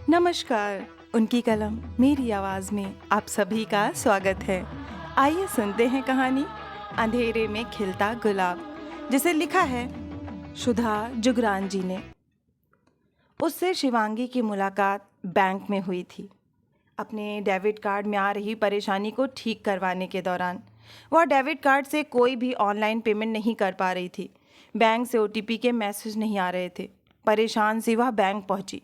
नमस्कार। उनकी कलम मेरी आवाज़ में आप सभी का स्वागत है। आइए सुनते हैं कहानी अंधेरे में खिलता गुलाब, जिसे लिखा है सुधा जुगरान जी ने। उससे शिवांगी की मुलाकात बैंक में हुई थी। अपने डेबिट कार्ड में आ रही परेशानी को ठीक करवाने के दौरान वह डेबिट कार्ड से कोई भी ऑनलाइन पेमेंट नहीं कर पा रही थी। बैंक से ओटीपी के मैसेज नहीं आ रहे थे। परेशान सी वह बैंक पहुंची।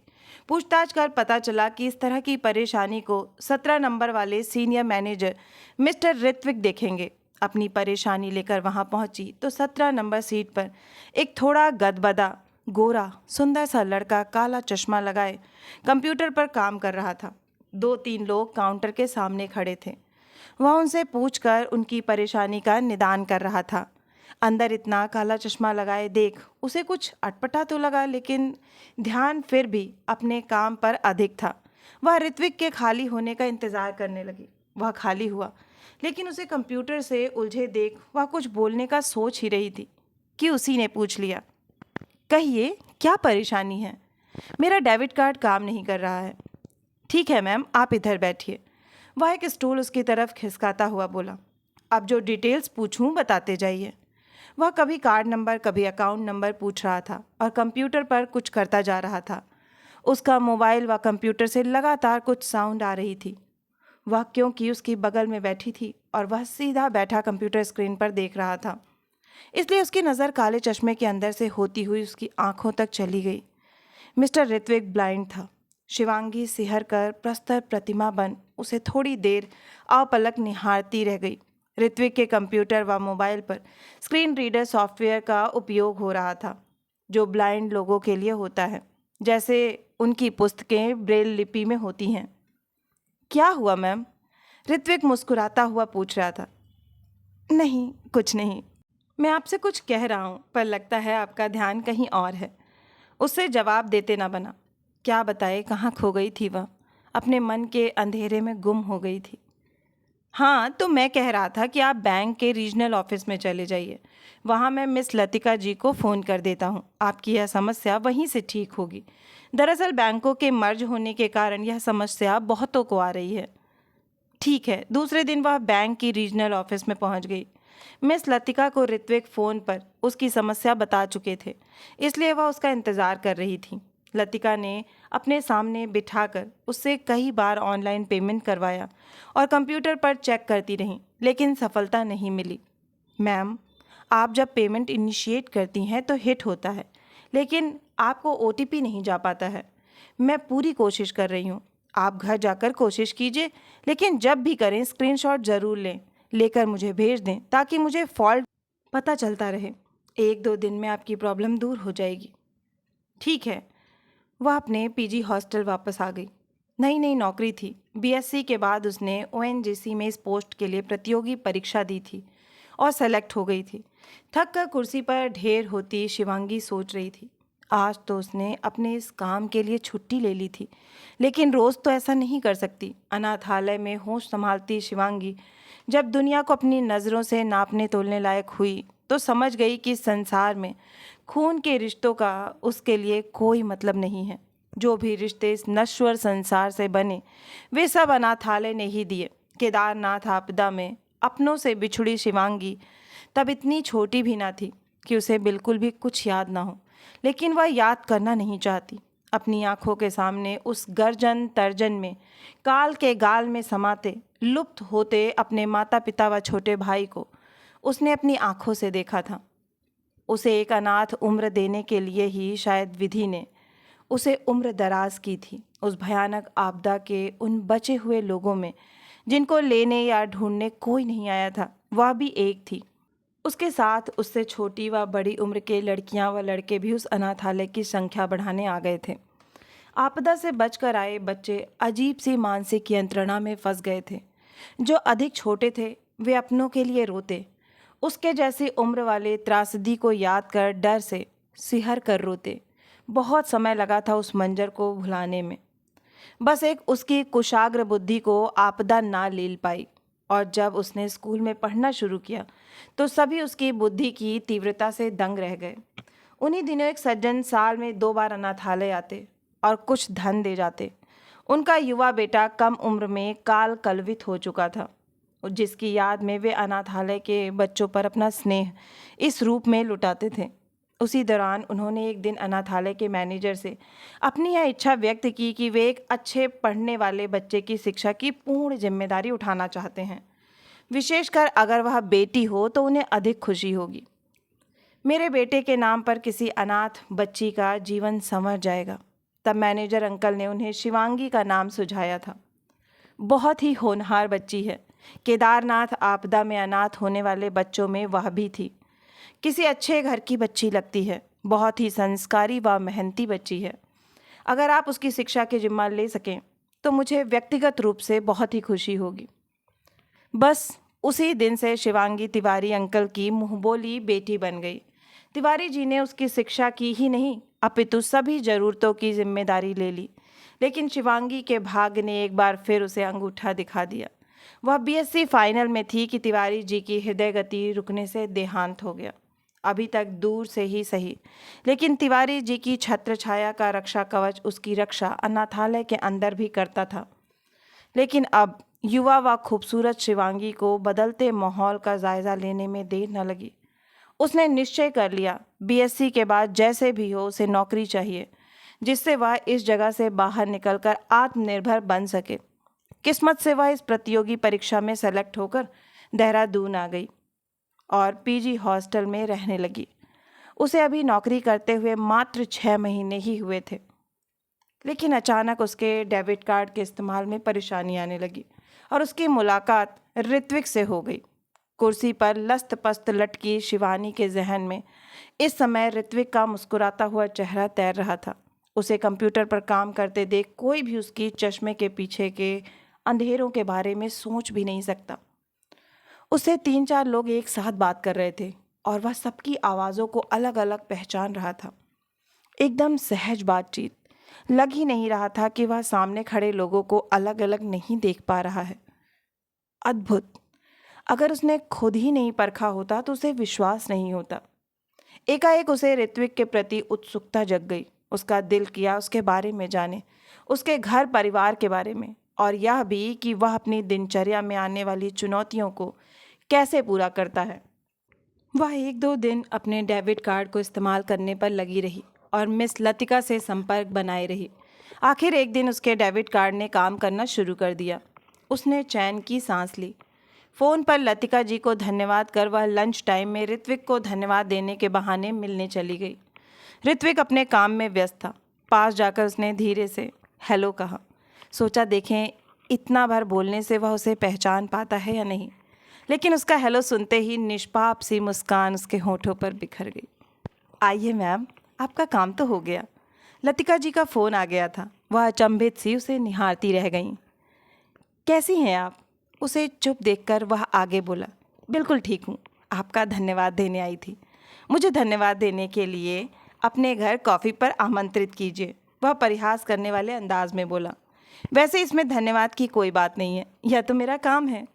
पूछताछ कर पता चला कि इस तरह की परेशानी को 17 नंबर वाले सीनियर मैनेजर मिस्टर ऋत्विक देखेंगे। अपनी परेशानी लेकर वहां पहुंची तो 17 नंबर सीट पर एक थोड़ा गदबदा गोरा सुंदर सा लड़का काला चश्मा लगाए कंप्यूटर पर काम कर रहा था। 2-3 लोग काउंटर के सामने खड़े थे। वह उनसे पूछकर उनकी परेशानी का निदान कर रहा था। अंदर इतना काला चश्मा लगाए देख उसे कुछ अटपटा तो लगा, लेकिन ध्यान फिर भी अपने काम पर अधिक था। वह ऋत्विक के खाली होने का इंतजार करने लगी। वह खाली हुआ, लेकिन उसे कंप्यूटर से उलझे देख वह कुछ बोलने का सोच ही रही थी कि उसी ने पूछ लिया, कहिए क्या परेशानी है? मेरा डेबिट कार्ड काम नहीं कर रहा है। ठीक है मैम, आप इधर बैठिए। वह एक स्टूल उसकी तरफ खिसकाता हुआ बोला, अब जो डिटेल्स पूछूं बताते जाइए। वह कभी कार्ड नंबर कभी अकाउंट नंबर पूछ रहा था और कंप्यूटर पर कुछ करता जा रहा था। उसका मोबाइल व कंप्यूटर से लगातार कुछ साउंड आ रही थी। वह क्योंकि उसकी बगल में बैठी थी और वह सीधा बैठा कंप्यूटर स्क्रीन पर देख रहा था, इसलिए उसकी नज़र काले चश्मे के अंदर से होती हुई उसकी आंखों तक चली गई। मिस्टर ऋत्विक ब्लाइंड था। शिवांगी सिहर कर प्रस्तर प्रतिमा बन उसे थोड़ी देर अपलक निहारती रह गई। ऋत्विक के कंप्यूटर व मोबाइल पर स्क्रीन रीडर सॉफ्टवेयर का उपयोग हो रहा था, जो ब्लाइंड लोगों के लिए होता है, जैसे उनकी पुस्तकें ब्रेल लिपि में होती हैं। क्या हुआ मैम? ऋत्विक मुस्कुराता हुआ पूछ रहा था। नहीं, कुछ नहीं। मैं आपसे कुछ कह रहा हूँ, पर लगता है आपका ध्यान कहीं और है। उससे जवाब देते ना बना। क्या बताए कहाँ खो गई थी वह? अपने मन के अंधेरे में गुम हो गई थी। हाँ, तो मैं कह रहा था कि आप बैंक के रीजनल ऑफिस में चले जाइए। वहाँ मैं मिस लतिका जी को फ़ोन कर देता हूँ। आपकी यह समस्या वहीं से ठीक होगी। दरअसल बैंकों के मर्ज होने के कारण यह समस्या बहुतों को आ रही है। ठीक है। दूसरे दिन वह बैंक की रीजनल ऑफिस में पहुंच गई। मिस लतिका को ऋत्विक फ़ोन पर उसकी समस्या बता चुके थे, इसलिए वह उसका इंतज़ार कर रही थी। लतिका ने अपने सामने बिठाकर उससे कई बार ऑनलाइन पेमेंट करवाया और कंप्यूटर पर चेक करती रही, लेकिन सफलता नहीं मिली। मैम, आप जब पेमेंट इनिशिएट करती हैं तो हिट होता है, लेकिन आपको ओटीपी नहीं जा पाता है। मैं पूरी कोशिश कर रही हूँ। आप घर जाकर कोशिश कीजिए, लेकिन जब भी करें स्क्रीनशॉट ज़रूर लेकर मुझे भेज दें, ताकि मुझे फॉल्ट पता चलता रहे। 1-2 दिन में आपकी प्रॉब्लम दूर हो जाएगी। ठीक है। वह अपने पीजी हॉस्टल वापस आ गई। नई नई नौकरी थी। बीएससी के बाद उसने ओएनजीसी में इस पोस्ट के लिए प्रतियोगी परीक्षा दी थी और सेलेक्ट हो गई थी। थक कर कुर्सी पर ढेर होती शिवांगी सोच रही थी, आज तो उसने अपने इस काम के लिए छुट्टी ले ली थी, लेकिन रोज़ तो ऐसा नहीं कर सकती। अनाथालय में होश संभालती शिवांगी जब दुनिया को अपनी नज़रों से नापने तोलने लायक हुई तो समझ गई कि संसार में खून के रिश्तों का उसके लिए कोई मतलब नहीं है। जो भी रिश्ते इस नश्वर संसार से बने वे सब अनाथालय ने ही दिए। केदारनाथ आपदा में अपनों से बिछुड़ी शिवांगी तब इतनी छोटी भी ना थी कि उसे बिल्कुल भी कुछ याद ना हो, लेकिन वह याद करना नहीं चाहती। अपनी आंखों के सामने उस गर्जन तर्जन में काल के गाल में समाते लुप्त होते अपने माता पिता व छोटे भाई को उसने अपनी आंखों से देखा था। उसे एक अनाथ उम्र देने के लिए ही शायद विधि ने उसे उम्र दराज की थी। उस भयानक आपदा के उन बचे हुए लोगों में जिनको लेने या ढूंढने कोई नहीं आया था, वह भी एक थी। उसके साथ उससे छोटी व बड़ी उम्र के लड़कियां व लड़के भी उस अनाथालय की संख्या बढ़ाने आ गए थे। आपदा से बचकर आए बच्चे अजीब सी मानसिक यंत्रणा में फंस गए थे। जो अधिक छोटे थे वे अपनों के लिए रोते, उसके जैसी उम्र वाले त्रासदी को याद कर डर से सिहर कर रोते। बहुत समय लगा था उस मंजर को भुलाने में। बस एक उसकी कुशाग्र बुद्धि को आपदा ना लील पाई, और जब उसने स्कूल में पढ़ना शुरू किया तो सभी उसकी बुद्धि की तीव्रता से दंग रह गए। उन्हीं दिनों एक सज्जन साल में 2 बार अनाथालय आते और कुछ धन दे जाते। उनका युवा बेटा कम उम्र में काल कलवित हो चुका था, जिसकी याद में वे अनाथालय के बच्चों पर अपना स्नेह इस रूप में लुटाते थे। उसी दौरान उन्होंने एक दिन अनाथालय के मैनेजर से अपनी यह इच्छा व्यक्त की कि वे एक अच्छे पढ़ने वाले बच्चे की शिक्षा की पूर्ण जिम्मेदारी उठाना चाहते हैं। विशेषकर अगर वह बेटी हो तो उन्हें अधिक खुशी होगी। मेरे बेटे के नाम पर किसी अनाथ बच्ची का जीवन संवर जाएगा। तब मैनेजर अंकल ने उन्हें शिवांगी का नाम सुझाया था। बहुत ही होनहार बच्ची है। केदारनाथ आपदा में अनाथ होने वाले बच्चों में वह भी थी। किसी अच्छे घर की बच्ची लगती है। बहुत ही संस्कारी व मेहनती बच्ची है। अगर आप उसकी शिक्षा की जिम्मा ले सकें तो मुझे व्यक्तिगत रूप से बहुत ही खुशी होगी। बस उसी दिन से शिवांगी तिवारी अंकल की मुंहबोली बेटी बन गई। तिवारी जी ने उसकी शिक्षा की ही नहीं अपितु सभी जरूरतों की जिम्मेदारी ले ली। लेकिन शिवांगी के भाग्य ने एक बार फिर उसे अंगूठा दिखा दिया। वह बीएससी फाइनल में थी कि तिवारी जी की हृदय गति रुकने से देहांत हो गया। अभी तक दूर से ही सही, लेकिन तिवारी जी की छत्र छाया का रक्षा कवच उसकी रक्षा अनाथालय के अंदर भी करता था। लेकिन अब युवा व खूबसूरत शिवांगी को बदलते माहौल का जायजा लेने में देर न लगी। उसने निश्चय कर लिया, बीएससी के बाद जैसे भी हो उसे नौकरी चाहिए, जिससे वह इस जगह से बाहर निकलकर आत्मनिर्भर बन सके। किस्मत से वह इस प्रतियोगी परीक्षा में सेलेक्ट होकर देहरादून आ गई और पीजी हॉस्टल में रहने लगी। उसे अभी नौकरी करते हुए मात्र 6 महीने ही हुए थे, लेकिन अचानक उसके डेबिट कार्ड के इस्तेमाल में परेशानी आने लगी और उसकी मुलाकात ऋत्विक से हो गई। कुर्सी पर लस्त पस्त लटकी शिवानी के जहन में इस समय ऋत्विक का मुस्कुराता हुआ चेहरा तैर रहा था। उसे कंप्यूटर पर काम करते देख कोई भी उसकी चश्मे के पीछे के अंधेरों के बारे में सोच भी नहीं सकता। उससे 3-4 लोग एक साथ बात कर रहे थे और वह सबकी आवाज़ों को अलग अलग पहचान रहा था। एकदम सहज बातचीत। लग ही नहीं रहा था कि वह सामने खड़े लोगों को अलग अलग नहीं देख पा रहा है। अद्भुत। अगर उसने खुद ही नहीं परखा होता तो उसे विश्वास नहीं होता। एकाएक उसे ऋत्विक के प्रति उत्सुकता जग गई। उसका दिल किया उसके बारे में जाने, उसके घर परिवार के बारे में, और यह भी कि वह अपनी दिनचर्या में आने वाली चुनौतियों को कैसे पूरा करता है। वह 1-2 दिन अपने डेबिट कार्ड को इस्तेमाल करने पर लगी रही और मिस लतिका से संपर्क बनाए रही। आखिर एक दिन उसके डेबिट कार्ड ने काम करना शुरू कर दिया। उसने चैन की सांस ली। फ़ोन पर लतिका जी को धन्यवाद कर वह लंच टाइम में ऋत्विक को धन्यवाद देने के बहाने मिलने चली गई। ऋत्विक अपने काम में व्यस्त था। पास जाकर उसने धीरे से हेलो कहा। सोचा देखें इतना बार बोलने से वह उसे पहचान पाता है या नहीं, लेकिन उसका हेलो सुनते ही निष्पाप सी मुस्कान उसके होठों पर बिखर गई। आइए मैम, आपका काम तो हो गया। लतिका जी का फ़ोन आ गया था। वह अचंभित सी उसे निहारती रह गईं। कैसी हैं आप? उसे चुप देखकर वह आगे बोला, बिल्कुल ठीक हूँ, आपका धन्यवाद देने आई थी। मुझे धन्यवाद देने के लिए अपने घर कॉफ़ी पर आमंत्रित कीजिए, वह परिहास करने वाले अंदाज में बोला। वैसे इसमें धन्यवाद की कोई बात नहीं है, यह तो मेरा काम है।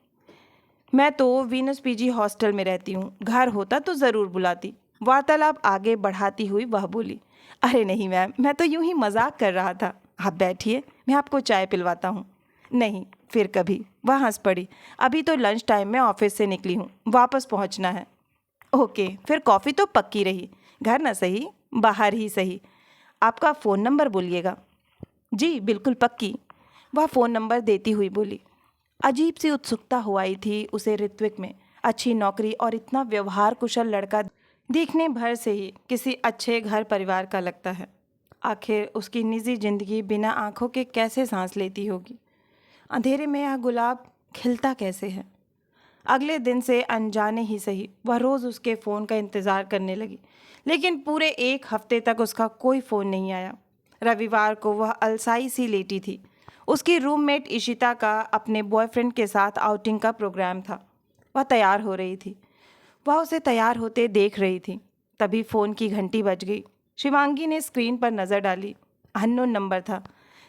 मैं तो वीनस पीजी हॉस्टल में रहती हूँ, घर होता तो ज़रूर बुलाती। वार्तालाप आगे बढ़ाती हुई वह बोली, अरे नहीं मैम, मैं तो यूं ही मजाक कर रहा था। आप बैठिए, मैं आपको चाय पिलवाता हूँ। नहीं, फिर कभी, वह हंस पड़ी। अभी तो लंच टाइम में ऑफिस से निकली हूँ, वापस पहुँचना है। ओके, फिर कॉफ़ी तो पक्की रही, घर ना सही बाहर ही सही। आपका फ़ोन नंबर बोलिएगा। जी बिल्कुल पक्की, वह फ़ोन नंबर देती हुई बोली। अजीब सी उत्सुकता हो आई थी उसे ऋत्विक में। अच्छी नौकरी और इतना व्यवहार कुशल लड़का दिखने भर से ही किसी अच्छे घर परिवार का लगता है। आखिर उसकी निजी जिंदगी बिना आंखों के कैसे सांस लेती होगी? अंधेरे में यह गुलाब खिलता कैसे है? अगले दिन से अनजाने ही सही वह रोज़ उसके फ़ोन का इंतज़ार करने लगी, लेकिन पूरे 1 हफ्ते तक उसका कोई फ़ोन नहीं आया। रविवार को वह अलसाई सी लेटी थी। उसकी रूममेट इशिता का अपने बॉयफ्रेंड के साथ आउटिंग का प्रोग्राम था। वह तैयार हो रही थी। वह उसे तैयार होते देख रही थी। तभी फ़ोन की घंटी बज गई। शिवांगी ने स्क्रीन पर नज़र डाली। अननोन नंबर था।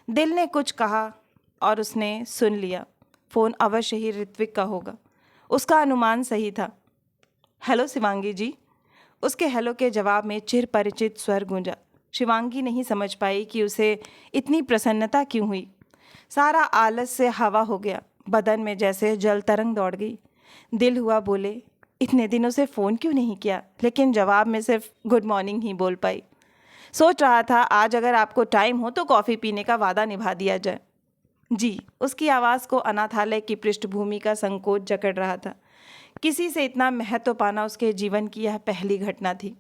दिल ने कुछ कहा और उसने सुन लिया। फ़ोन अवश्य ही ऋत्विक का होगा। उसका अनुमान सही था। हेलो शिवांगी जी। उसके हेलो के जवाब में चिर परिचित स्वर गूंजा। शिवांगी नहीं समझ पाई कि उसे इतनी प्रसन्नता क्यों हुई। सारा आलस से हवा हो गया, बदन में जैसे जल तरंग दौड़ गई। दिल हुआ बोले, इतने दिनों से फ़ोन क्यों नहीं किया, लेकिन जवाब में सिर्फ गुड मॉर्निंग ही बोल पाई। सोच रहा था आज अगर आपको टाइम हो तो कॉफ़ी पीने का वादा निभा दिया जाए। जी। उसकी आवाज़ को अनाथालय की पृष्ठभूमि का संकोच जकड़ रहा था। किसी से इतना महत्व पाना उसके जीवन की यह पहली घटना थी।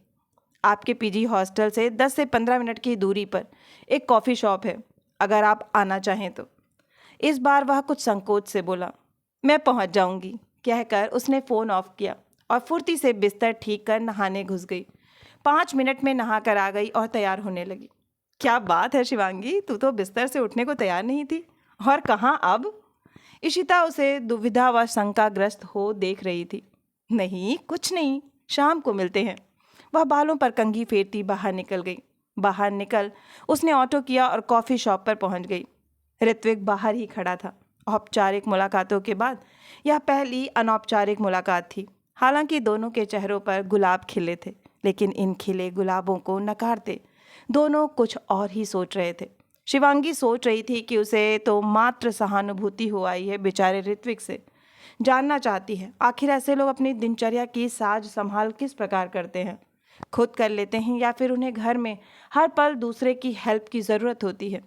आपके पीजी हॉस्टल से 10 से 15 मिनट की दूरी पर एक कॉफ़ी शॉप है, अगर आप आना चाहें तो। इस बार वह कुछ संकोच से बोला। मैं पहुंच जाऊंगी, कहकर उसने फ़ोन ऑफ किया और फुर्ती से बिस्तर ठीक कर नहाने घुस गई। 5 मिनट में नहा कर आ गई और तैयार होने लगी। क्या बात है शिवांगी, तू तो बिस्तर से उठने को तैयार नहीं थी, और कहाँ अब? इशिता उसे दुविधा व शंकाग्रस्त हो देख रही थी। नहीं, कुछ नहीं, शाम को मिलते हैं। वह बालों पर कंघी फेरती बाहर निकल गई। बाहर निकल उसने ऑटो किया और कॉफ़ी शॉप पर पहुंच गई। ऋत्विक बाहर ही खड़ा था। औपचारिक मुलाकातों के बाद यह पहली अनौपचारिक मुलाकात थी। हालांकि दोनों के चेहरों पर गुलाब खिले थे, लेकिन इन खिले गुलाबों को नकारते दोनों कुछ और ही सोच रहे थे। शिवांगी सोच रही थी कि उसे तो मात्र सहानुभूति हो आई है बेचारे ऋत्विक से। जानना चाहती है आखिर ऐसे लोग अपनी दिनचर्या की साज संभाल किस प्रकार करते हैं, खुद कर लेते हैं या फिर उन्हें घर में हर पल दूसरे की हेल्प की ज़रूरत होती है।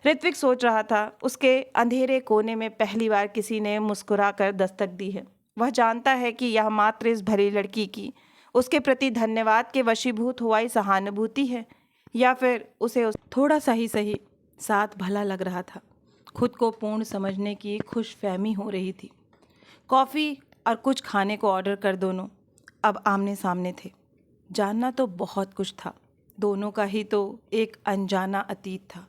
ऋत्विक सोच रहा था उसके अंधेरे कोने में पहली बार किसी ने मुस्कुराकर दस्तक दी है। वह जानता है कि यह मात्र इस भली लड़की की उसके प्रति धन्यवाद के वशीभूत हुई सहानुभूति है, या फिर उसे थोड़ा सा ही सही साथ भला लग रहा था। खुद को पूर्ण समझने की खुशफहमी हो रही थी। कॉफ़ी और कुछ खाने को ऑर्डर कर दोनों अब आमने सामने थे। जानना तो बहुत कुछ था, दोनों का ही तो एक अनजाना अतीत था,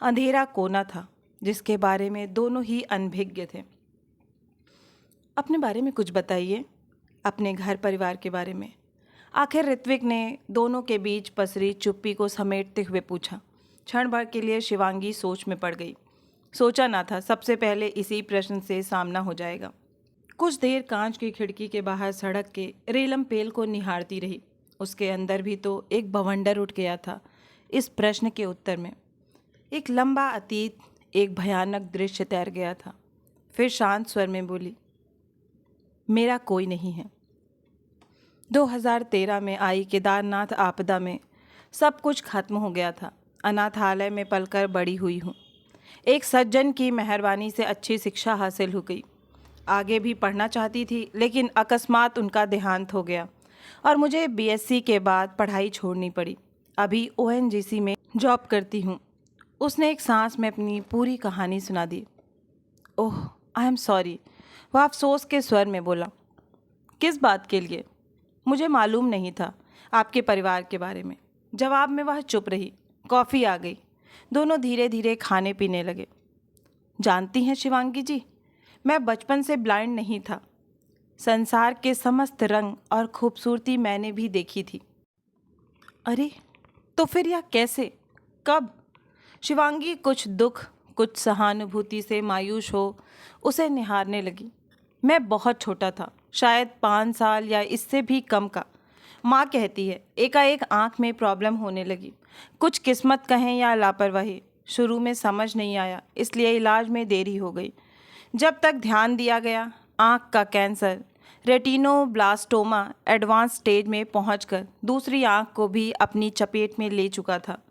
अंधेरा कोना था जिसके बारे में दोनों ही अनभिज्ञ थे। अपने बारे में कुछ बताइए, अपने घर परिवार के बारे में, आखिर ऋत्विक ने दोनों के बीच पसरी चुप्पी को समेटते हुए पूछा। क्षण भर के लिए शिवांगी सोच में पड़ गई। सोचा ना था सबसे पहले इसी प्रश्न से सामना हो जाएगा। कुछ देर कांच की खिड़की के बाहर सड़क के रेलम पेल को निहारती रही। उसके अंदर भी तो एक बवंडर उठ गया था इस प्रश्न के उत्तर में। एक लंबा अतीत, एक भयानक दृश्य तैर गया था। फिर शांत स्वर में बोली, मेरा कोई नहीं है। 2013 में आई केदारनाथ आपदा में सब कुछ खत्म हो गया था। अनाथालय में पलकर बड़ी हुई हूँ। एक सज्जन की मेहरबानी से अच्छी शिक्षा हासिल हो गई। आगे भी पढ़ना चाहती थी, लेकिन अकस्मात उनका देहांत हो गया और मुझे बीएससी के बाद पढ़ाई छोड़नी पड़ी। अभी ओएनजीसी में जॉब करती हूँ। उसने एक सांस में अपनी पूरी कहानी सुना दी। ओह, आई एम सॉरी, वह अफसोस के स्वर में बोला। किस बात के लिए? मुझे मालूम नहीं था आपके परिवार के बारे में। जवाब में वह चुप रही। कॉफ़ी आ गई। दोनों धीरे धीरे खाने पीने लगे। जानती हैं शिवांगी जी, मैं बचपन से ब्लाइंड नहीं था। संसार के समस्त रंग और खूबसूरती मैंने भी देखी थी। अरे, तो फिर यह कैसे, कब? शिवांगी कुछ दुख कुछ सहानुभूति से मायूस हो उसे निहारने लगी। मैं बहुत छोटा था, शायद 5 साल या इससे भी कम का। माँ कहती है एकाएक आँख में प्रॉब्लम होने लगी। कुछ किस्मत कहें या लापरवाही, शुरू में समझ नहीं आया, इसलिए इलाज में देरी हो गई। जब तक ध्यान दिया गया, आँख का कैंसर रेटिनोब्लास्टोमा एडवांस स्टेज में पहुंचकर दूसरी आँख को भी अपनी चपेट में ले चुका था।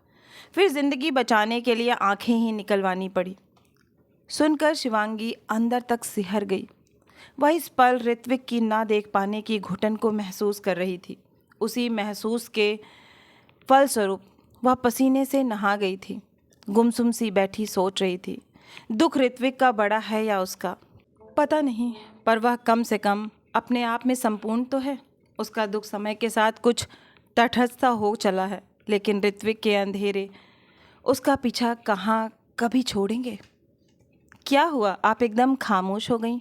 फिर जिंदगी बचाने के लिए आँखें ही निकलवानी पड़ी। सुनकर शिवांगी अंदर तक सिहर गई। वह इस पल ऋत्विक की ना देख पाने की घुटन को महसूस कर रही थी। उसी महसूस के फलस्वरूप वह पसीने से नहा गई थी। गुमसुम सी बैठी सोच रही थी, दुख ऋत्विक का बड़ा है या उसका, पता नहीं, पर वह कम से कम अपने आप में संपूर्ण तो है। उसका दुख समय के साथ कुछ तटस्थ हो चला है, लेकिन ऋत्विक के अंधेरे उसका पीछा कहाँ कभी छोड़ेंगे। क्या हुआ, आप एकदम खामोश हो गईं?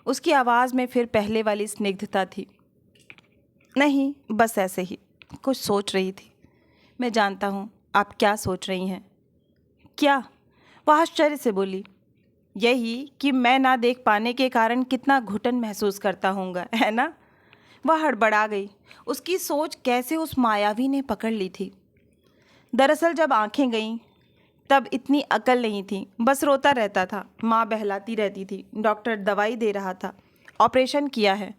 उसकी आवाज़ में फिर पहले वाली स्निग्धता थी। नहीं, बस ऐसे ही कुछ सोच रही थी। मैं जानता हूँ आप क्या सोच रही हैं। क्या? वह आश्चर्य से बोली। यही कि मैं ना देख पाने के कारण कितना घुटन महसूस करता होऊंगा, है ना? वह हड़बड़ा गई। उसकी सोच कैसे उस मायावी ने पकड़ ली थी। दरअसल जब आंखें गईं, तब इतनी अकल नहीं थी, बस रोता रहता था। माँ बहलाती रहती थी, डॉक्टर दवाई दे रहा था, ऑपरेशन किया है,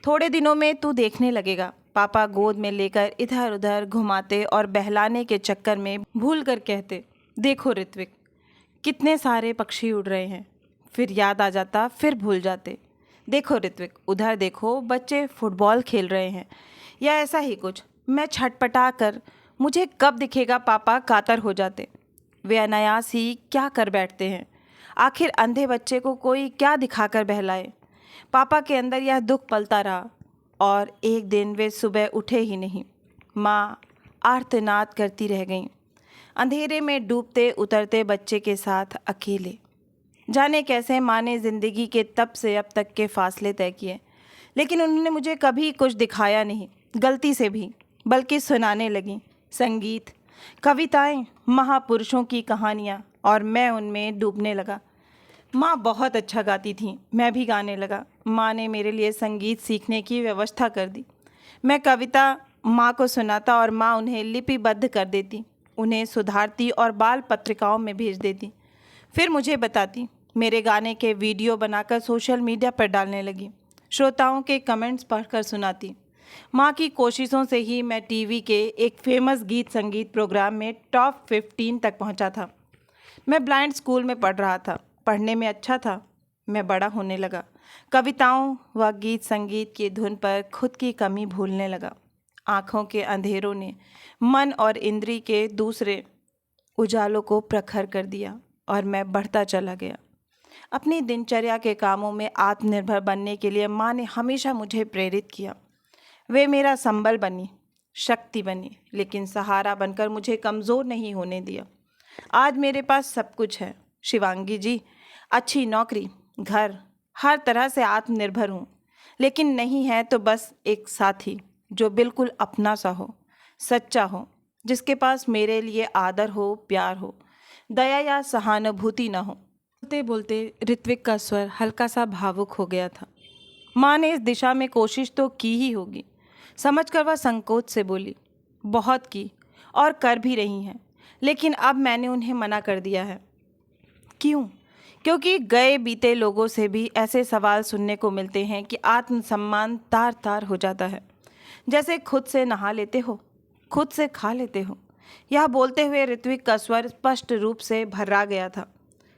थोड़े दिनों में तू देखने लगेगा। पापा गोद में लेकर इधर उधर घुमाते और बहलाने के चक्कर में भूल कर कहते, देखो ऋत्विक, कितने सारे पक्षी उड़ रहे हैं। फिर याद आ जाता, फिर भूल जाते। देखो ऋत्विक, उधर देखो, बच्चे फुटबॉल खेल रहे हैं, या ऐसा ही कुछ। मैं छटपटा कर, मुझे कब दिखेगा पापा, कातर हो जाते। वे अनायास ही क्या कर बैठते हैं। आखिर अंधे बच्चे को कोई क्या दिखाकर बहलाए। पापा के अंदर यह दुख पलता रहा और एक दिन वे सुबह उठे ही नहीं। माँ आर्तनाद करती रह गईं, अंधेरे में डूबते उतरते बच्चे के साथ अकेले। जाने कैसे माँ ने ज़िंदगी के तब से अब तक के फासले तय किए, लेकिन उन्होंने मुझे कभी कुछ दिखाया नहीं, गलती से भी, बल्कि सुनाने लगी संगीत, कविताएं, महापुरुषों की कहानियाँ, और मैं उनमें डूबने लगा। माँ बहुत अच्छा गाती थी, मैं भी गाने लगा। माँ ने मेरे लिए संगीत सीखने की व्यवस्था कर दी। मैं कविता माँ को सुनाता और माँ उन्हें लिपिबद्ध कर देती, उन्हें सुधारती और बाल पत्रिकाओं में भेज देती। फिर मुझे बताती, मेरे गाने के वीडियो बनाकर सोशल मीडिया पर डालने लगी, श्रोताओं के कमेंट्स पढ़कर सुनाती। माँ की कोशिशों से ही मैं टीवी के एक फेमस गीत संगीत प्रोग्राम में टॉप 15 तक पहुँचा था। मैं ब्लाइंड स्कूल में पढ़ रहा था, पढ़ने में अच्छा था। मैं बड़ा होने लगा, कविताओं व गीत संगीत की धुन पर खुद की कमी भूलने लगा। आँखों के अंधेरों ने मन और इंद्री के दूसरे उजालों को प्रखर कर दिया और मैं बढ़ता चला गया। अपनी दिनचर्या के कामों में आत्मनिर्भर बनने के लिए माँ ने हमेशा मुझे प्रेरित किया। वे मेरा संबल बनी, शक्ति बनी, लेकिन सहारा बनकर मुझे कमज़ोर नहीं होने दिया। आज मेरे पास सब कुछ है शिवांगी जी, अच्छी नौकरी, घर, हर तरह से आत्मनिर्भर हूँ। लेकिन नहीं है तो बस एक साथी जो बिल्कुल अपना सा हो, सच्चा हो, जिसके पास मेरे लिए आदर हो, प्यार हो, दया या सहानुभूति न हो। बोलते बोलते ऋत्विक का स्वर हल्का सा भावुक हो गया था। माँ ने इस दिशा में कोशिश तो की ही होगी, समझकर वह संकोच से बोली, बहुत की और कर भी रही हैं, लेकिन अब मैंने उन्हें मना कर दिया है। क्यों? क्योंकि गए बीते लोगों से भी ऐसे सवाल सुनने को मिलते हैं कि आत्मसम्मान तार तार हो जाता है। जैसे खुद से नहा लेते हो, खुद से खा लेते हो। यह बोलते हुए ऋत्विक का स्वर स्पष्ट रूप से भर्रा गया था।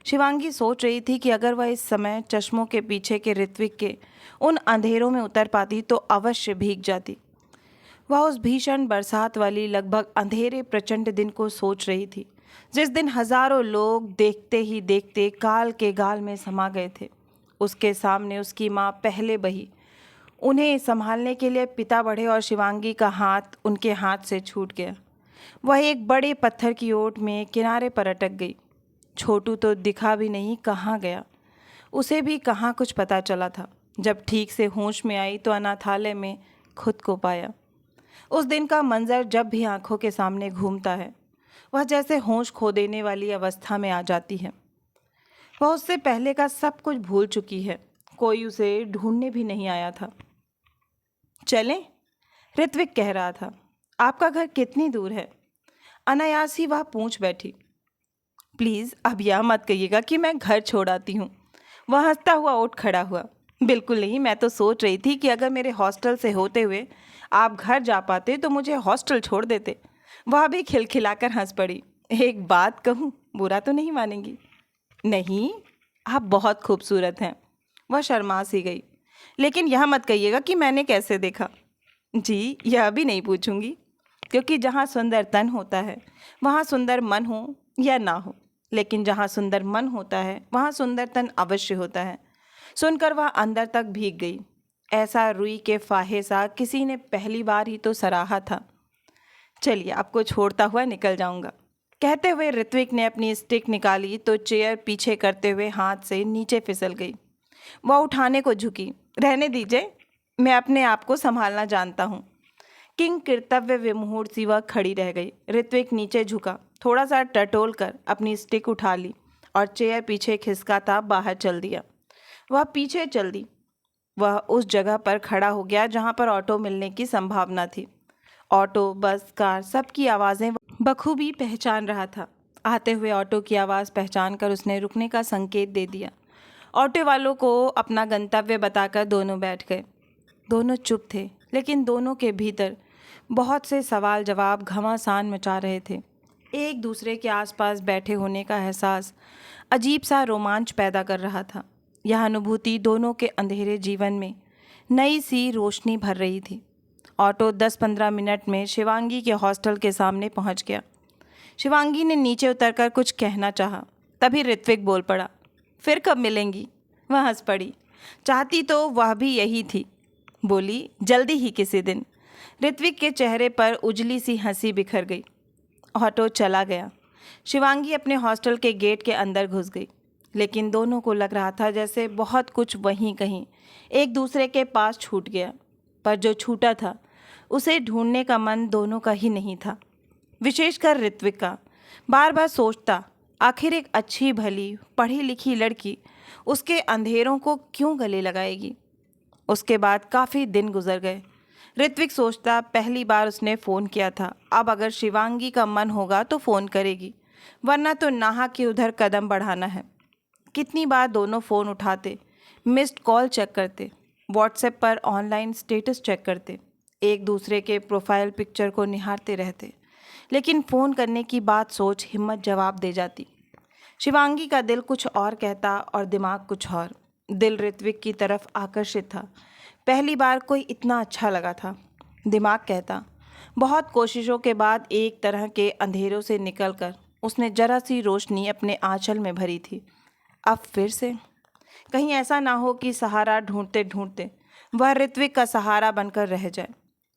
शिवांगी सोच रही थी कि अगर वह इस समय चश्मों के पीछे के ऋत्विक के उन अंधेरों में उतर पाती तो अवश्य भीग जाती। वह उस भीषण बरसात वाली लगभग अंधेरे प्रचंड दिन को सोच रही थी, जिस दिन हजारों लोग देखते ही देखते काल के गाल में समा गए थे। उसके सामने उसकी माँ पहले बही, उन्हें संभालने के लिए पिता बढ़े और शिवांगी का हाथ उनके हाथ से छूट गया। वह एक बड़े पत्थर की ओट में किनारे पर अटक गई। छोटू तो दिखा भी नहीं, कहाँ गया? उसे भी कहाँ कुछ पता चला था। जब ठीक से होश में आई तो अनाथालय में खुद को पाया। उस दिन का मंजर जब भी आंखों के सामने घूमता है, वह जैसे होश खो देने वाली अवस्था में आ जाती है। वह उससे पहले का सब कुछ भूल चुकी है, कोई उसे ढूंढने भी नहीं आया था। चलें? ऋत्विक कह रहा था। आपका घर कितनी दूर है? अनायास ही वह पूछ बैठी। प्लीज़ अब यह मत कहिएगा कि मैं घर छोड़ आती हूँ। वह हंसता हुआ उठ खड़ा हुआ। बिल्कुल नहीं, मैं तो सोच रही थी कि अगर मेरे हॉस्टल से होते हुए आप घर जा पाते तो मुझे हॉस्टल छोड़ देते। वह भी खिलखिलाकर हंस पड़ी। एक बात कहूँ, बुरा तो नहीं मानेंगी? नहीं, आप बहुत खूबसूरत हैं। वह शर्मा सी गई। लेकिन यह मत कहिएगा कि मैंने कैसे देखा। जी, यह भी नहीं पूछूंगी, क्योंकि जहाँ सुंदर तन होता है वहाँ सुंदर मन हो या ना हो, लेकिन जहाँ सुंदर मन होता है वहाँ सुंदर तन अवश्य होता है। सुनकर वह अंदर तक भीग गई। ऐसा रुई के फाहे सा किसी ने पहली बार ही तो सराहा था। चलिए, आपको छोड़ता हुआ निकल जाऊंगा। कहते हुए ऋत्विक ने अपनी स्टिक निकाली तो चेयर पीछे करते हुए हाथ से नीचे फिसल गई। वह उठाने को झुकी। रहने दीजिए, मैं अपने आप को संभालना जानता हूँ। किंग कर्तव्य विमूढ़ सी वह खड़ी रह गई। ऋत्विक नीचे झुका, थोड़ा सा टटोल कर अपनी स्टिक उठा ली और चेयर पीछे खिसकाता बाहर चल दिया। वह पीछे चल दी। वह उस जगह पर खड़ा हो गया जहाँ पर ऑटो मिलने की संभावना थी। ऑटो, बस, कार, सबकी आवाज़ें बखूबी पहचान रहा था। आते हुए ऑटो की आवाज़ पहचान कर उसने रुकने का संकेत दे दिया। ऑटो वालों को अपना गंतव्य बताकर दोनों बैठ गए। दोनों चुप थे, लेकिन दोनों के भीतर बहुत से सवाल जवाब घमासान मचा रहे थे। एक दूसरे के आसपास बैठे होने का एहसास अजीब सा रोमांच पैदा कर रहा था। यह अनुभूति दोनों के अंधेरे जीवन में नई सी रोशनी भर रही थी। ऑटो 10-15 मिनट में शिवांगी के हॉस्टल के सामने पहुंच गया। शिवांगी ने नीचे उतरकर कुछ कहना चाहा, तभी ऋत्विक बोल पड़ा, फिर कब मिलेंगी? वह हंस पड़ी। चाहती तो वह भी यही थी। बोली, जल्दी ही किसी दिन। ऋत्विक के चेहरे पर उजली सी हंसी बिखर गई। ऑटो चला गया। शिवांगी अपने हॉस्टल के गेट के अंदर घुस गई, लेकिन दोनों को लग रहा था जैसे बहुत कुछ वहीं कहीं एक दूसरे के पास छूट गया। पर जो छूटा था उसे ढूंढने का मन दोनों का ही नहीं था, विशेषकर ऋत्विक का। बार बार सोचता, आखिर एक अच्छी भली पढ़ी लिखी लड़की उसके अंधेरों को क्यों गले लगाएगी। उसके बाद काफ़ी दिन गुजर गए। ऋत्विक सोचता, पहली बार उसने फ़ोन किया था, अब अगर शिवांगी का मन होगा तो फ़ोन करेगी, वरना तो नाहा के उधर कदम बढ़ाना है। कितनी बार दोनों फ़ोन उठाते, मिस्ड कॉल चेक करते, व्हाट्सएप पर ऑनलाइन स्टेटस चेक करते, एक दूसरे के प्रोफाइल पिक्चर को निहारते रहते, लेकिन फ़ोन करने की बात सोच हिम्मत जवाब दे जाती। शिवांगी का दिल कुछ और कहता और दिमाग कुछ और। दिल ऋत्विक की तरफ आकर्षित था, पहली बार कोई इतना अच्छा लगा था। दिमाग कहता, बहुत कोशिशों के बाद एक तरह के अंधेरों से निकलकर उसने जरा सी रोशनी अपने आंचल में भरी थी। अब फिर से कहीं ऐसा ना हो कि सहारा ढूंढते ढूंढते वह ऋत्विक का सहारा बनकर रह जाए।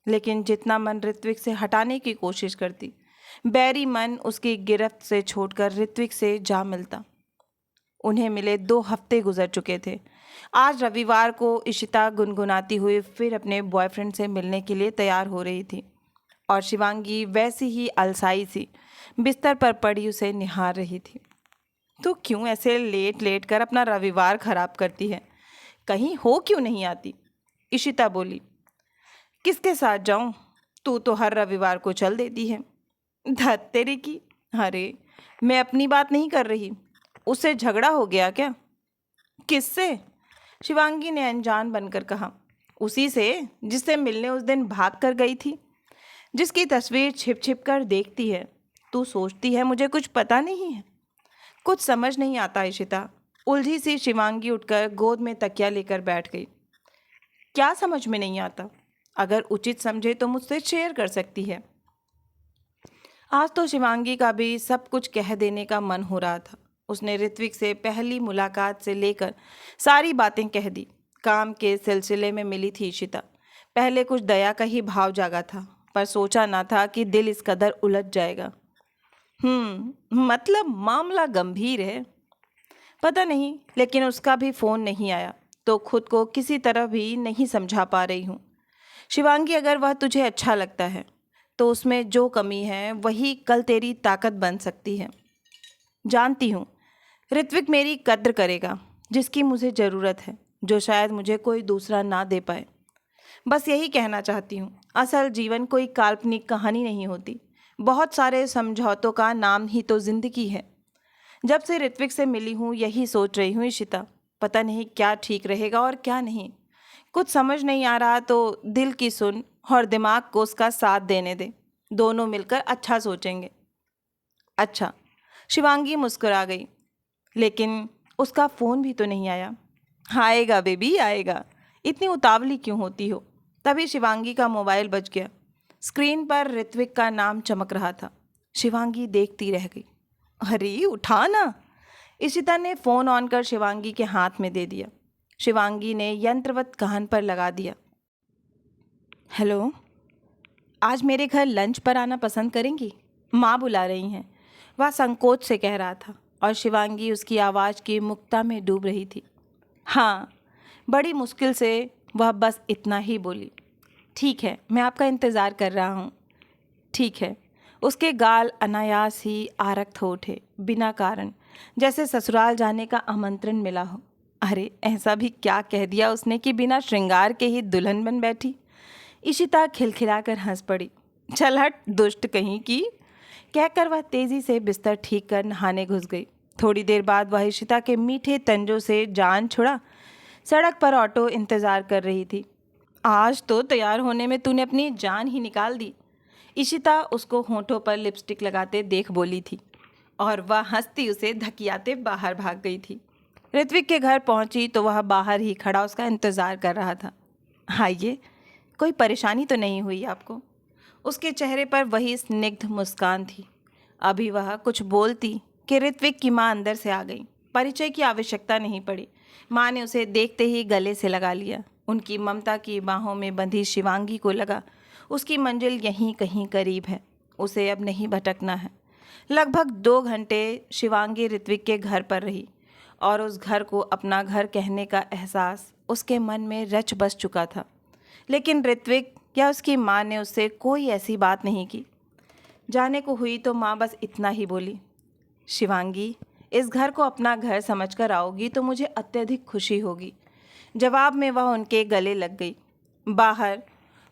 लेकिन जितना मन ऋत्विक से हटाने की कोशिश करती, बैरी मन उसकी गिरफ्त से छोड़कर ऋत्विक से जा मिलता। उन्हें मिले 2 हफ्ते गुजर चुके थे। आज रविवार को इशिता गुनगुनाती हुई फिर अपने बॉयफ्रेंड से मिलने के लिए तैयार हो रही थी, और शिवांगी वैसी ही अलसाई सी बिस्तर पर पड़ी उसे निहार रही थी। तो क्यों ऐसे लेट लेट कर अपना रविवार खराब करती है? कहीं हो क्यों नहीं आती? इशिता बोली। किसके साथ जाऊं? तू तो हर रविवार को चल देती है। धत तेरी की। अरे, मैं अपनी बात नहीं कर रही। उससे झगड़ा हो गया क्या? किससे? शिवांगी ने अनजान बनकर कहा। उसी से जिससे मिलने उस दिन भाग कर गई थी, जिसकी तस्वीर छिप छिप कर देखती है। तू सोचती है मुझे कुछ पता नहीं है? कुछ समझ नहीं आता इशिता। उलझी सी शिवांगी उठकर गोद में तकिया लेकर बैठ गई। क्या समझ में नहीं आता? अगर उचित समझे तो मुझसे शेयर कर सकती है। आज तो शिवांगी का भी सब कुछ कह देने का मन हो रहा था। उसने ऋत्विक से पहली मुलाकात से लेकर सारी बातें कह दी। काम के सिलसिले में मिली थी इशिता। पहले कुछ दया का ही भाव जागा था, पर सोचा ना था कि दिल इस कदर उलझ जाएगा। मतलब मामला गंभीर है। पता नहीं, लेकिन उसका भी फ़ोन नहीं आया, तो खुद को किसी तरह भी नहीं समझा पा रही हूँ। शिवांगी, अगर वह तुझे अच्छा लगता है तो उसमें जो कमी है वही कल तेरी ताकत बन सकती है। जानती हूँ ऋत्विक मेरी कद्र करेगा, जिसकी मुझे ज़रूरत है, जो शायद मुझे कोई दूसरा ना दे पाए। बस यही कहना चाहती हूँ। असल जीवन कोई काल्पनिक कहानी नहीं होती। बहुत सारे समझौतों का नाम ही तो ज़िंदगी है। जब से ऋत्विक से मिली हूँ यही सोच रही हूँ इशिता, पता नहीं क्या ठीक रहेगा और क्या नहीं। कुछ समझ नहीं आ रहा तो दिल की सुन और दिमाग को उसका साथ देने दे। दोनों मिलकर अच्छा सोचेंगे। अच्छा। शिवांगी मुस्कुरा गई। लेकिन उसका फ़ोन भी तो नहीं आया। आएगा बेबी, आएगा। इतनी उतावली क्यों होती हो? तभी शिवांगी का मोबाइल बज गया। स्क्रीन पर ऋत्विक का नाम चमक रहा था। शिवांगी देखती रह गई। अरे उठा ना। इशिता ने फ़ोन ऑन कर शिवांगी के हाथ में दे दिया। शिवांगी ने यंत्रवत कान पर लगा दिया। हेलो, आज मेरे घर लंच पर आना पसंद करेंगी? माँ बुला रही हैं, वह संकोच से कह रहा था, और शिवांगी उसकी आवाज़ की मुक्ता में डूब रही थी। हाँ, बड़ी मुश्किल से वह बस इतना ही बोली। ठीक है, मैं आपका इंतज़ार कर रहा हूँ। ठीक है। उसके गाल अनायास ही आरक्त हो उठे, बिना कारण, जैसे ससुराल जाने का आमंत्रण मिला हो। अरे, ऐसा भी क्या कह दिया उसने कि बिना श्रृंगार के ही दुल्हन बन बैठी। इशिता खिलखिलाकर हंस पड़ी। चल हट दुष्ट कहीं की। कहकर वह तेजी से बिस्तर ठीक कर नहाने घुस गई। थोड़ी देर बाद वह इशिता के मीठे तंजों से जान छुड़ा सड़क पर ऑटो इंतजार कर रही थी। आज तो तैयार होने में तूने अपनी जान ही निकाल दी, इशिता उसको होंठों पर लिपस्टिक लगाते देख बोली थी और वह हंसती उसे धकियाते बाहर भाग गई थी। ऋत्विक के घर पहुंची तो वह बाहर ही खड़ा उसका इंतज़ार कर रहा था। आइए, कोई परेशानी तो नहीं हुई आपको? उसके चेहरे पर वही स्निग्ध मुस्कान थी। अभी वह कुछ बोलती कि ऋत्विक की माँ अंदर से आ गई। परिचय की आवश्यकता नहीं पड़ी। माँ ने उसे देखते ही गले से लगा लिया। उनकी ममता की बाहों में बंधी शिवांगी को लगा उसकी मंजिल यहीं कहीं करीब है, उसे अब नहीं भटकना है। लगभग 2 घंटे शिवांगी ऋत्विक के घर पर रही और उस घर को अपना घर कहने का एहसास उसके मन में रच बस चुका था। लेकिन ऋत्विक या उसकी माँ ने उससे कोई ऐसी बात नहीं की। जाने को हुई तो माँ बस इतना ही बोली, शिवांगी, इस घर को अपना घर समझकर आओगी तो मुझे अत्यधिक खुशी होगी। जवाब में वह उनके गले लग गई। बाहर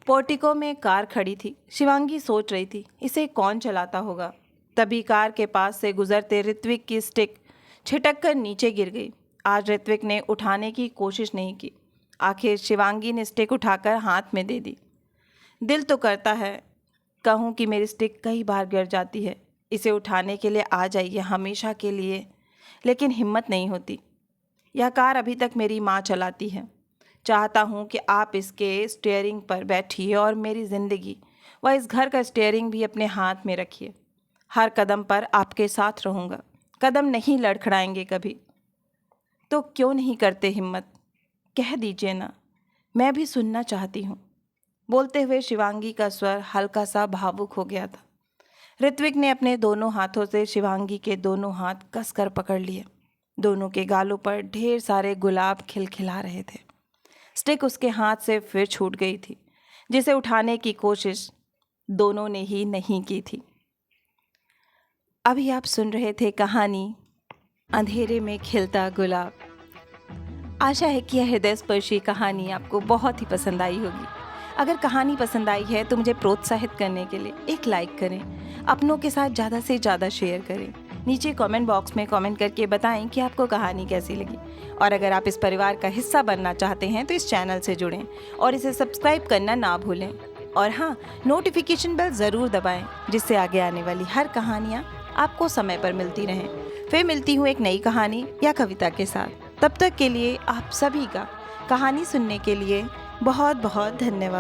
पोर्टिको में कार खड़ी थी। शिवांगी सोच रही थी, इसे कौन चलाता होगा। तभी कार के पास से गुजरते ऋत्विक की स्टिक छिटक कर नीचे गिर गई। आज ऋत्विक ने उठाने की कोशिश नहीं की। आखिर शिवांगी ने स्टिक उठाकर हाथ में दे दी। दिल तो करता है कहूँ कि मेरी स्टिक कई बार गिर जाती है, इसे उठाने के लिए आ जाइए हमेशा के लिए, लेकिन हिम्मत नहीं होती। यह कार अभी तक मेरी माँ चलाती है। चाहता हूँ कि आप इसके स्टीयरिंग पर बैठिए और मेरी ज़िंदगी व इस घर का स्टीयरिंग भी अपने हाथ में रखिए। हर कदम पर आपके साथ रहूँगा, कदम नहीं लड़खड़ाएंगे कभी। तो क्यों नहीं करते हिम्मत? कह दीजिए ना, मैं भी सुनना चाहती हूँ। बोलते हुए शिवांगी का स्वर हल्का सा भावुक हो गया था। ऋत्विक ने अपने दोनों हाथों से शिवांगी के दोनों हाथ कसकर पकड़ लिए। दोनों के गालों पर ढेर सारे गुलाब खिलखिला रहे थे। स्टिक उसके हाथ से फिर छूट गई थी, जिसे उठाने की कोशिश दोनों ने ही नहीं की थी। अभी आप सुन रहे थे कहानी अंधेरे में खिलता गुलाब। आशा है कि यह हृदय स्पर्शी कहानी आपको बहुत ही पसंद आई होगी। अगर कहानी पसंद आई है तो मुझे प्रोत्साहित करने के लिए एक लाइक करें, अपनों के साथ ज़्यादा से ज़्यादा शेयर करें। नीचे कमेंट बॉक्स में कमेंट करके बताएं कि आपको कहानी कैसी लगी। और अगर आप इस परिवार का हिस्सा बनना चाहते हैं तो इस चैनल से जुड़ें और इसे सब्सक्राइब करना ना भूलें। और हाँ, नोटिफिकेशन बेल ज़रूर दबाएं, जिससे आगे आने वाली हर कहानियाँ आपको समय पर मिलती रहें। फिर मिलती हूँ एक नई कहानी या कविता के साथ। तब तक के लिए आप सभी का कहानी सुनने के लिए बहुत बहुत धन्यवाद।